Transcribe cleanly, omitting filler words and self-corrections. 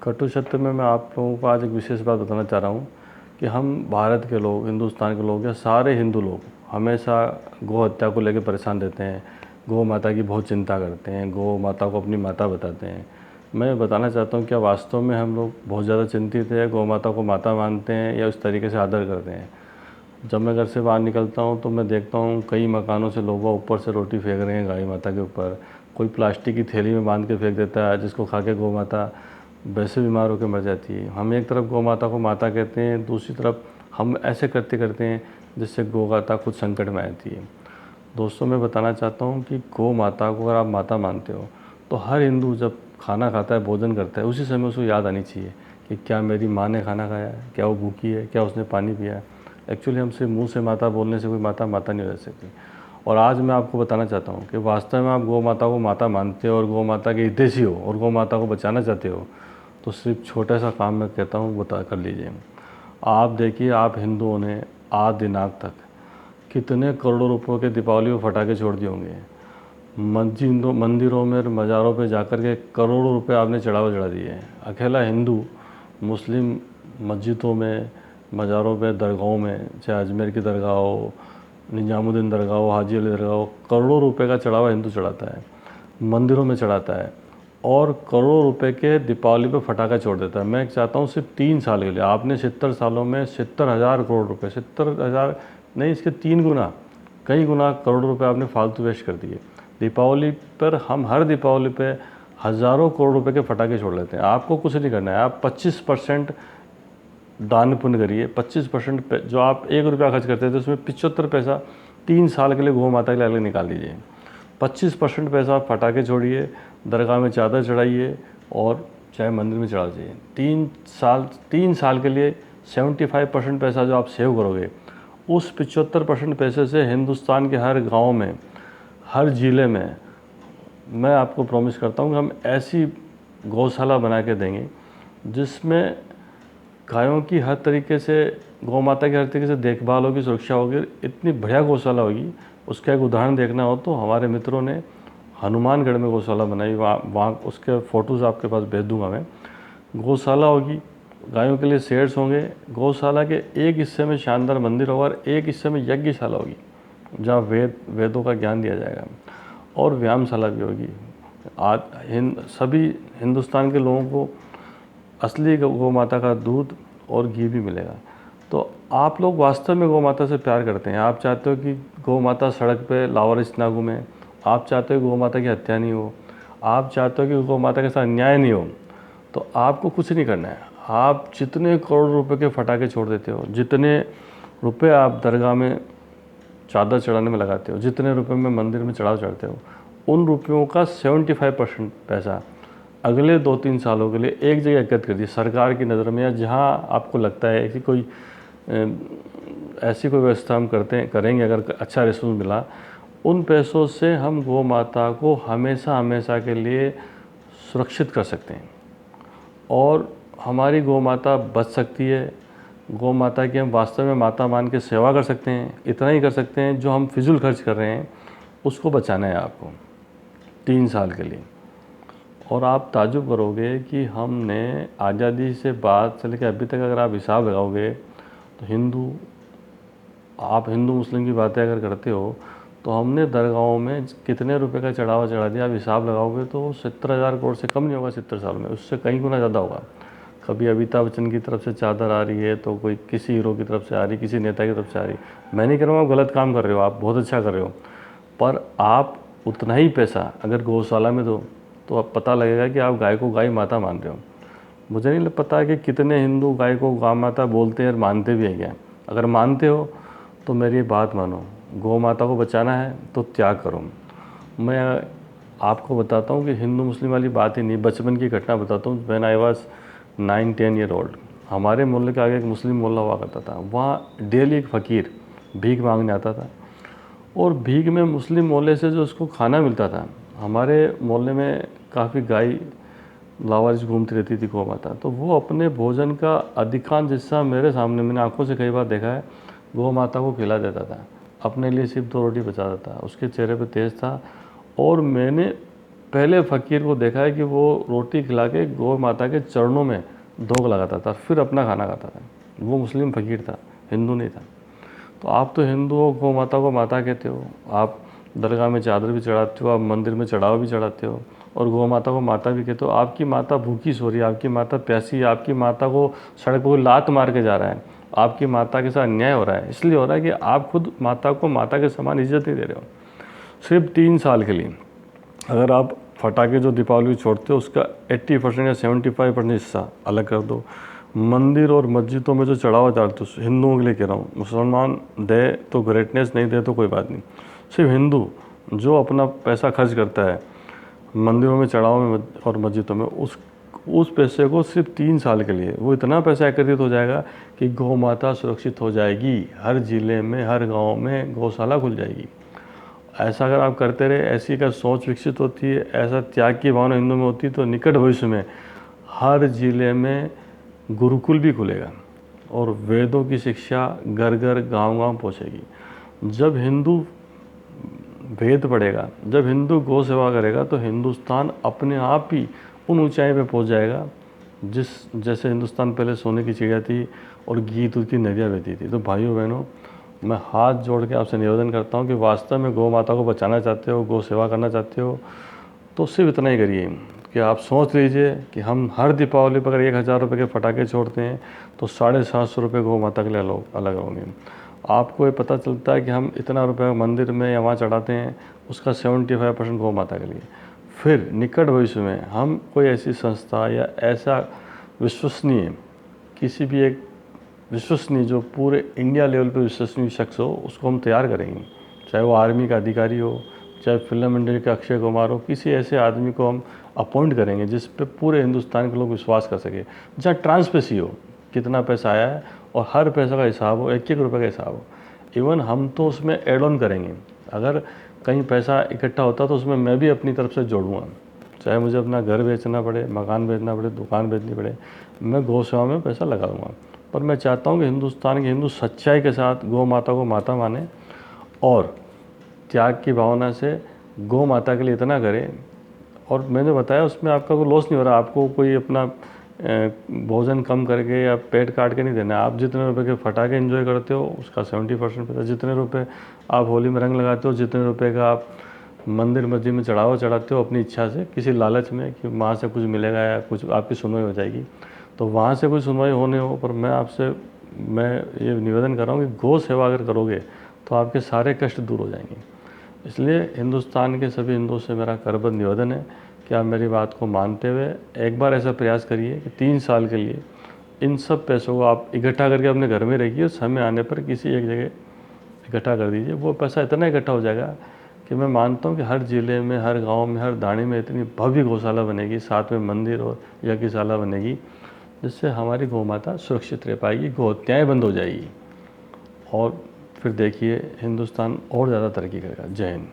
कटु सत्य में मैं आप लोगों को आज एक विशेष बात बताना चाह रहा हूँ कि हम भारत के लोग, हिंदुस्तान के लोग या सारे हिंदू लोग हमेशा गौ हत्या को लेकर परेशान रहते हैं। गौ माता की बहुत चिंता करते हैं, गौ माता को अपनी माता बताते हैं। मैं बताना चाहता हूँ क्या वास्तव में हम लोग बहुत ज़्यादा चिंतित हैं, गौ माता को माता मानते हैं या उस तरीके से आदर करते हैं। जब मैं घर से बाहर निकलता हूँ तो मैं देखता हूँ कई मकानों से लोग ऊपर से रोटी फेंक रहे हैं गाय माता के ऊपर। कोई प्लास्टिक की थैली में बांध के फेंक देता है, जिसको खा के गौ माता वैसे बीमार होकर मर जाती है। हम एक तरफ गौ माता को माता कहते हैं, दूसरी तरफ हम ऐसे करते करते हैं जिससे गौ माता खुद संकट में आती है। दोस्तों, मैं बताना चाहता हूँ कि गौ माता को अगर आप माता मानते हो तो हर हिंदू जब खाना खाता है, भोजन करता है, उसी समय उसको याद आनी चाहिए कि क्या मेरी माँ ने खाना खाया है, क्या वो भूखी है, क्या उसने पानी पिया है। एक्चुअली हमसे मुंह से माता बोलने से कोई माता माता नहीं रह सकती। और आज मैं आपको बताना चाहता हूँ कि वास्तव में आप गौ माता को माता मानते हो और गौ माता के हितैषी हो और गौ माता को बचाना चाहते हो तो सिर्फ छोटा सा काम मैं कहता हूँ बता कर लीजिए। आप देखिए, आप हिंदुओं ने आज दिनांक तक कितने करोड़ों रुपयों के दीपावली में पटाखे छोड़ दिए होंगे। मंदिरों में और मज़ारों पे जाकर के करोड़ों रुपए आपने चढ़ावा चढ़ा दिए हैं। अकेला हिंदू मुस्लिम मस्जिदों में, मज़ारों पे, दरगाहों में, चाहे अजमेर की दरगाह हो, निजामुद्दीन दरगाह हो, हाजी अली दरगाह हो, करोड़ों रुपए का चढ़ावा हिंदू चढ़ाता है, मंदिरों में चढ़ाता है और करोड़ों रुपए के दीपावली पे फटाखा छोड़ देता है। मैं चाहता हूँ सिर्फ 3 साल के लिए आपने 70 सालों में 70,000 करोड़ रुपए, 70,000 नहीं, इसके 3 गुना, कई गुना करोड़ रुपए आपने फालतू वेस्ट कर दिए। दीपावली पर हम हर दीपावली पे हज़ारों करोड़ रुपए के फटाखे छोड़ लेते हैं। आपको कुछ नहीं करना है, आप 25% दान पुण्य करिए। 25% जो आप 1 रुपया खर्च करते थे उसमें 75 पैसा 3 साल के लिए गौ माता के लिए अलग निकाल दीजिए। 25% पैसा आप पटाखे छोड़िए, दरगाह में चादर चढ़ाइए और चाहे मंदिर में चढ़ा दीजिए। 3 साल के लिए 75% पैसा जो आप सेव करोगे, उस 75% पैसे से हिंदुस्तान के हर गांव में, हर ज़िले में मैं आपको प्रॉमिस करता हूँ कि हम ऐसी गौशाला बना के देंगे जिसमें गायों की हर तरीके से, गौ माता की हर तरीके से देखभाल होगी, सुरक्षा होगी। इतनी बढ़िया गौशाला होगी। उसका एक उदाहरण देखना हो तो हमारे मित्रों ने हनुमानगढ़ में गौशाला बनाई, वहाँ उसके फ़ोटोज़ आपके पास भेज दूंगा मैं। गौशाला होगी, गायों के लिए शेड्स होंगे, गौशाला के एक हिस्से में शानदार मंदिर होगा और एक हिस्से में यज्ञशाला होगी जहाँ वेदों का ज्ञान दिया जाएगा और व्यायामशाला भी होगी। आज सभी हिंदुस्तान के लोगों को असली गौ माता का दूध और घी भी मिलेगा। तो आप लोग वास्तव में गौ माता से प्यार करते हैं। आप चाहते हो कि गौ माता सड़क पे लावारिस ना घूमे, आप चाहते हो गौ माता की हत्या नहीं हो, आप चाहते हो कि गौ माता के साथ अन्याय नहीं हो। तो आपको कुछ नहीं करना है। आप जितने करोड़ रुपए के फटाखे छोड़ देते हो, जितने रुपए आप दरगाह में चादर चढ़ाने में लगाते हो, जितने रुपए में मंदिर में चढ़ाव चढ़ते हो, उन रुपयों का 75% पैसा अगले 2-3 सालों के लिए एक जगह एकत्र कर दिए सरकार की नज़र में, या जहाँ आपको लगता है कि ऐसी कोई व्यवस्था हम करेंगे अगर अच्छा रिस्पॉन्स मिला, उन पैसों से हम गौ माता को हमेशा हमेशा के लिए सुरक्षित कर सकते हैं और हमारी गौ माता बच सकती है। गौ माता की हम वास्तव में माता मान के सेवा कर सकते हैं। इतना ही कर सकते हैं, जो हम फिजूल खर्च कर रहे हैं उसको बचाना है आपको 3 साल के लिए। और आप ताज्जुब करोगे कि हमने आज़ादी से बाद से लेकर अभी तक अगर आप हिसाब लगाओगे तो आप हिंदू मुस्लिम की बातें अगर करते हो तो हमने दरगाहों में कितने रुपए का चढ़ावा चढ़ा दिया। आप हिसाब लगाओगे तो 70,000 करोड़ से कम नहीं होगा 70 साल में, उससे कई गुना ज़्यादा होगा। कभी अमिताभ बच्चन की तरफ से चादर आ रही है तो कोई किसी हीरो की तरफ से आ रही, किसी नेता की तरफ से आ रही। मैं नहीं कह रहा हूँ आप गलत काम कर रहे हो, आप बहुत अच्छा कर रहे हो, पर आप उतना ही पैसा अगर गौशाला में दो तो अब पता लगेगा कि आप गाय को गाय माता मान रहे हो। मुझे नहीं पता कि कितने हिंदू गाय को गौ माता बोलते हैं और मानते भी हैं क्या। अगर मानते हो तो मेरी बात मानो, गौ माता को बचाना है तो त्याग करो। मैं आपको बताता हूँ कि हिंदू मुस्लिम वाली बात ही नहीं, बचपन की घटना बताता हूँ। When I was 9-10 year old, हमारे मोहल्ले के आगे एक मुस्लिम मोहल्ला हुआ करता था। वहाँ डेली एक फ़कीर भीख मांगने आता था और भीख में मुस्लिम मोहल्ले से जो उसको खाना मिलता था, हमारे मोहल्ले में काफ़ी गाय लावारिस घूमती रहती थी गौ माता, तो वो अपने भोजन का अधिकांश हिस्सा मेरे सामने, मैंने आंखों से कई बार देखा है, गौ माता को खिला देता था। अपने लिए सिर्फ 2 रोटी बचा देता था। उसके चेहरे पे तेज था और मैंने पहले फ़कीर को देखा है कि वो रोटी खिला के गौ माता के चरणों में धोख लगाता था, फिर अपना खाना खाता था। वो मुस्लिम फ़कीर था, हिंदू नहीं था। तो आप तो हिंदू हो, गौ माता को माता कहते हो, आप दरगाह में चादर भी चढ़ाते हो, आप मंदिर में चढ़ावा भी चढ़ाते हो और गौ माता को माता भी कहते हो। आपकी माता भूखी सो रही है, आपकी माता प्यासी है, आपकी माता को सड़क पर लात मार के जा रहा है, आपकी माता के साथ अन्याय हो रहा है। इसलिए हो रहा है कि आप खुद माता को माता के समान इज्जत नहीं दे रहे हो। सिर्फ 3 साल के लिए अगर आप फटाके जो दीपावली छोड़ते हो उसका 80% या 75% हिस्सा अलग कर दो। मंदिर और मस्जिदों में जो चढ़ावा चढ़ते हो, हिंदुओं के लिए कह रहा हूँ, मुसलमान दे तो ग्रेटनेस, नहीं दे तो कोई बात नहीं, सिर्फ हिंदू जो अपना पैसा खर्च करता है मंदिरों में चढ़ावा में और मस्जिदों में, उस पैसे को सिर्फ 3 साल के लिए वो इतना पैसा एकत्रित हो जाएगा कि गौ माता सुरक्षित हो जाएगी। हर ज़िले में, हर गांव में गौशाला खुल जाएगी। ऐसा अगर आप करते रहे, ऐसी अगर सोच विकसित होती है, ऐसा त्याग की भावना हिंदू में होती है, तो निकट भविष्य में हर ज़िले में गुरुकुल भी खुलेगा और वेदों की शिक्षा घर घर गांव गांव पहुंचेगी। जब हिंदू वेद पढ़ेगा, जब हिंदू गौ सेवा करेगा, तो हिंदुस्तान अपने आप ही उन ऊंचाई पे पहुंच जाएगा जैसे हिंदुस्तान पहले सोने की चिड़िया थी और घी दूध की नदियाँ बहती थी। तो भाइयों बहनों, मैं हाथ जोड़ के आपसे निवेदन करता हूँ कि वास्तव में गौ माता को बचाना चाहते हो, गौ सेवा करना चाहते हो, तो सिर्फ इतना ही करिए कि आप सोच लीजिए कि हम हर दीपावली पर अगर 1000 रुपये के पटाखे छोड़ते हैं तो 750 रुपये गौ माता के लिए अलग होंगे। आपको ये पता चलता है कि हम इतना रुपये मंदिर में या वहाँ चढ़ाते हैं, उसका 75% गौ माता के लिए। फिर निकट भविष्य में हम कोई ऐसी संस्था या ऐसा विश्वसनीय, किसी भी एक विश्वसनीय, जो पूरे इंडिया लेवल पे विश्वसनीय शख्स हो, उसको हम तैयार करेंगे। चाहे वो आर्मी का अधिकारी हो, चाहे फिल्म इंडस्ट्री का अक्षय कुमार हो, किसी ऐसे आदमी को हम अपॉइंट करेंगे जिस पे पूरे हिंदुस्तान के लोग विश्वास कर सके। जहाँ ट्रांसपेरेंसी हो, कितना पैसा आया है और हर पैसा का हिसाब हो, 1-1 रुपये का हिसाब हो। इवन हम तो उसमें एड ऑन करेंगे, अगर कहीं पैसा इकट्ठा होता तो उसमें मैं भी अपनी तरफ से जोड़ूँगा। चाहे मुझे अपना घर बेचना पड़े, मकान बेचना पड़े, दुकान बेचनी पड़े, मैं गौ सेवा में पैसा लगा दूँगा। पर मैं चाहता हूँ कि हिंदुस्तान के हिंदू सच्चाई के साथ गौ माता को माता माने और त्याग की भावना से गौ माता के लिए इतना करें। और मैंने बताया उसमें आपका कोई लॉस नहीं हो रहा, आपको कोई अपना भोजन कम करके या पेट काट के नहीं देना है। आप जितने रुपए के फटाके एंजॉय करते हो उसका 70% पैसा, जितने रुपए आप होली में रंग लगाते हो, जितने रुपए का आप मंदिर मस्जिद में चढ़ावा चढ़ाते हो अपनी इच्छा से, किसी लालच में कि वहाँ से कुछ मिलेगा या कुछ आपकी सुनवाई हो जाएगी, तो वहाँ से कोई सुनवाई होने हो। पर मैं ये निवेदन कर रहा हूँ कि गौ सेवा अगर करोगे तो आपके सारे कष्ट दूर हो जाएंगे। इसलिए हिंदुस्तान के सभी हिंदुओं से मेरा करबद्ध निवेदन है कि आप मेरी बात को मानते हुए एक बार ऐसा प्रयास करिए कि 3 साल के लिए इन सब पैसों को आप इकट्ठा करके अपने घर में रखिए। समय आने पर किसी एक जगह इकट्ठा कर दीजिए। वो पैसा इतना इकट्ठा हो जाएगा कि मैं मानता हूँ कि हर ज़िले में, हर गांव में, हर दाने में इतनी भव्य गौशाला बनेगी, साथ में मंदिर और यज्ञशाला बनेगी, जिससे हमारी गौ माता सुरक्षित रह पाएगी, गौ हत्याएँ बंद हो जाएगी और फिर देखिए हिंदुस्तान और ज़्यादा तरक्की करेगा। जय हिंद।